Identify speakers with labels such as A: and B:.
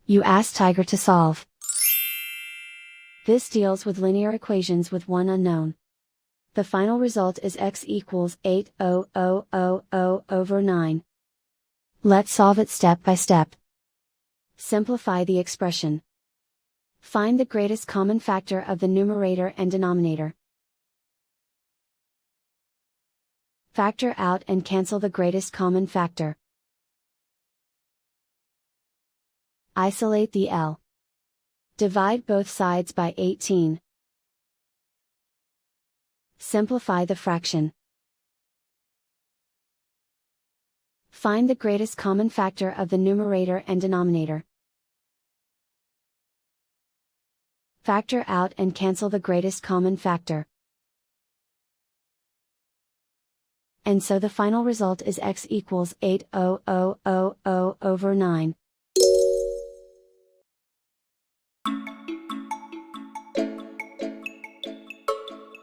A: You ask Tiger to solve. This deals with linear equations with one unknown. The final result is x equals 8,000 over 9. Let's solve it step by step. Simplify the expression. Find the greatest common factor of the numerator and denominator. Factor out and cancel the greatest common factor. Isolate the L. Divide both sides by 18. Simplify the fraction. Find the greatest common factor of the numerator and denominator. Factor out and cancel the greatest common factor. And so the final result is x equals 8,000 over 9.